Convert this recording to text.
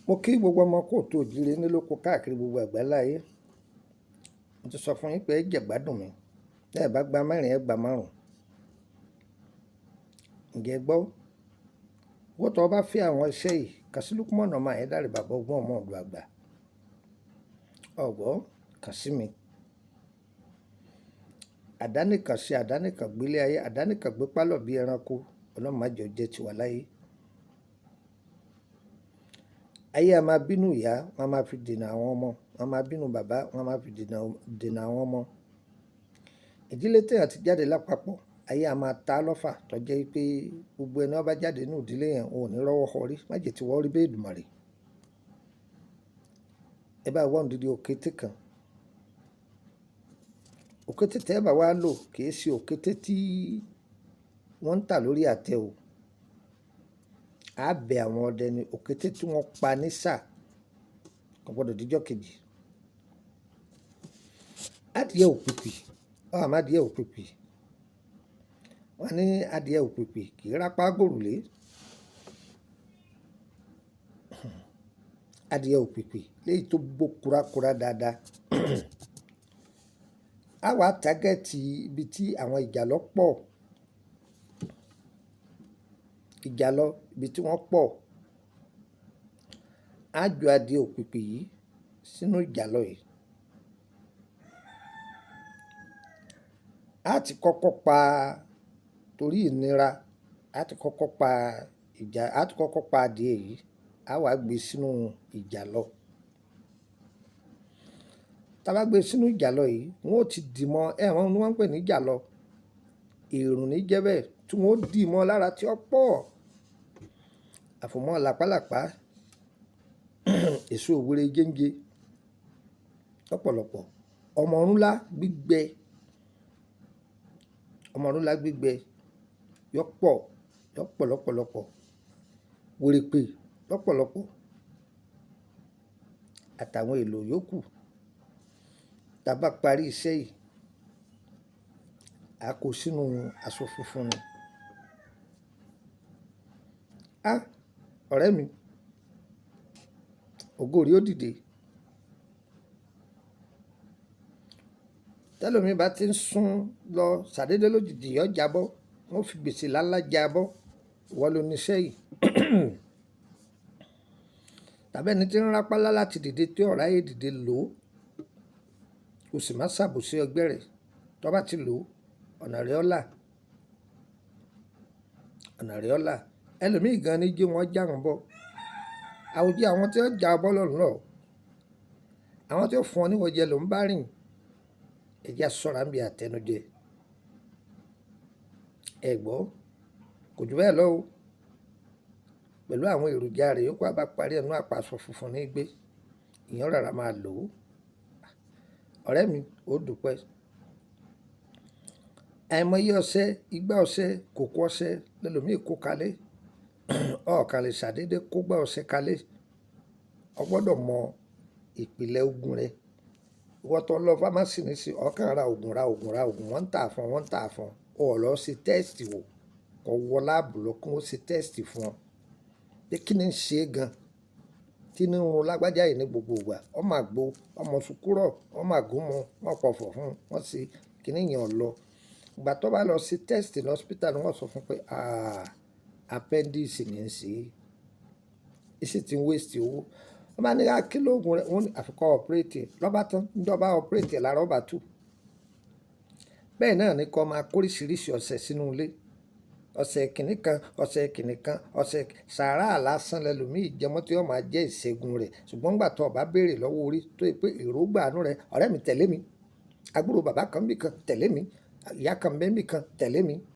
Mo kí gbogbo ọmọ kóòtù òjíire nílé lóko káàkiri gbogbo àgbáláyé. Mo ti sọ fún yín pé ẹ jẹ̀gbádùn mi. Tẹ́ ẹ bá gba mẹ́rin ẹ gba márùn. Ǹjẹ́ ẹ gbọ́? Owó tó bá fẹ́ àwọn iṣẹ́ yìí, kàn sí Lukman ọmọ Ayédáre bàbá ọgbọ́n ọmọ ọ̀dọ̀ àgbà. Ọ̀gbọ́ kàn sí mi. Àdánìkàn ṣe àdánìkàn gbélé ayé, àdánìkàn gbé pálọ̀ bí ẹranko. Ọlọ́run má jẹ́ ó jẹ́ tiwa láyé. Ayé a máa bínú ìyá, wọn a máa fi dènà àwọn ọmọ. Wọn a máa bínú bàbá, wọn a máa fi dènà àwọn ọmọ. Ìdílé téèyàn ti jáde lápapọ̀, ayé a máa ta lọ́fà tó jẹ́ pé gbogbo ẹni ó bá jáde nínú ìdílé yẹn wọn ò ní rọ́wọ́ họrí. Má jẹ́ tí wọ́n rí bẹ́ẹ̀ Èdùmàrè. Ẹ bá wá òǹdídì òkété kan. Òkété tẹ́ ẹ bá wá lò kì í ṣe òkété tí wọ́n ń tà lórí àtẹ o. Á bẹ àwọn ọdẹ ni òkété tí wọ́n pa ní sà kò gbọdọ̀ díjọ́ kejì. Adìẹ òpìpì, àmọ́ adìẹ òpìpì. Wọ́n ní adìẹ òpìpì kì í rápá gòrùlé. Adìẹ òpìpì léyìí tó gbó kurakura dáadáa. Á wá tágẹ́ẹ̀tì ibi tí àwọn ìjàlọ pọ̀. Ìjàlọ ibi tí wọ́n pọ̀. Á ju adìẹ òpìpì yìí sínú ìjàlọ yìí. Á ti kọ́kọ́ pa torí ìnira. Á ti kọ́kọ́ pa adìẹ yìí. Á wá gbé sínú ìjàlọ. Tá bá gbé sínú ìjàlọ yìí, wọ́n ó ti dì mọ́ ẹ̀wọ̀n ni wọ́n ń pè ní ìjàlọ. Èrùn ní jẹ́ bẹ́ẹ̀ tí wọ́n ó dì mọ́ lára tí ó pọ̀. Àfòmọ́ làpálàpá, èso òwúrẹ́ géńgé lọ́pọ̀lọpọ̀. Ọmọ ọ̀rúnlá gbígbẹ. Ọmọ ọ̀rúnlá gbígbẹ yọ pọ̀ lọ́pọ̀lọpọ̀. Wèrèpè lọ́pọ̀lọpọ̀. Àtàwọn èlò yòókù. Tá bá parí iṣẹ́ yìí, a kó sínú aṣọ funfun ni. Ọ̀rẹ́ mi, ògo rí ó dìde. Tẹ́lòmí bá ti ń sún lọ ṣàdédé lójijì yọ jábọ́. Wọ́n fi gbèsè lálá jábọ́. Ìwọ ló ní iṣẹ́ yìí. Tàbí ẹni tí ń rápálá láti dìde tí ọ̀rá yé dìde lò ó. O sì má ṣàbòsí ọgbẹ́ rẹ̀. Tó bá ti lò ó, ọ̀nà rẹ̀ ó là. Ọ̀nà rẹ̀ ó là. Ẹlòmíì gan ni jí wọ́n já wọn bọ́. Àwùjọ àwọn tí ó já ọ bọ́ lọ́rùn lọ. Àwọn tí ó fún ọ níwọ̀n jẹ ló ń bá rìn. Ẹ jẹ́ á ṣọ́ra níbi àtẹnujẹ. Ẹ gbọ́, kò jù bẹ́ẹ̀ lọ o. Pẹ̀lú àwọn èròjà rẹ̀ yòókù á bá parí ẹnu àpò aṣọ funfun ní gbé. Ìyẹn rárá máa lò ó. Ọ̀rẹ́ mi, ó dúpẹ́. Àìmọye ọṣẹ, igbá ọṣẹ, kòkó ọṣẹ lẹ́lòmíì kó kalẹ̀. Ọ̀kan lè ṣàdédé kó gbá ọṣẹ kalẹ̀. O gbọ́dọ̀ mọ ìpìlẹ̀ ogun rẹ̀. Ìwọ tó lọ fámásì nísìnyí, ọ̀kan ra oògùn. Wọ́n ń tà fún. O lọ ṣe tẹ́ẹ̀sì wò. Kọ wọ láàbù lọ kí wọ́n ṣe tẹ́ẹ̀sì fún ọ. Pé kí ni ń ṣe gan? Tí ní run lágbájá yìí ní gbogbo ìgbà. Ọmọ àgbo, ọmọ sùkúrọ̀, ọmọ àgúnmu, wọ́n pọ̀fọ̀ fún un. Wọ́n ṣe kíní yẹn lọ. Ìgbà tó bá lọ ṣe tẹ́ẹ̀sì ní hospital wọ́n sọ fún pé appendix ni ń ṣe. Èsì tí ń waste owó. Wọ́n bá ní kí lóògùn rẹ̀, wọ́n ní àfikọ́ operate. Lọ́ba tán, níjọba operate lára ọba tú. Bẹ́ẹ̀ náà ni kó máa kó oríṣiríṣi ọṣẹ sínú ilé. Ọṣẹ kìnìkan, ọṣẹ sàárà lásán lẹ́lòmíì jẹmọ́ tí ó máa jẹ́ ìṣègùn rẹ̀. Ṣùgbọ́n nígbà tó bá béèrè lọ́wọ́ orí tó yẹ pé èròǹgbà àánú rẹ̀, ọ̀rẹ́ mi tẹ̀lé mi. Àbúrò bàbá kan bí kan tẹ̀lé mi. Ìyá kan bẹ́ẹ̀ bí kan tẹ̀lé mi.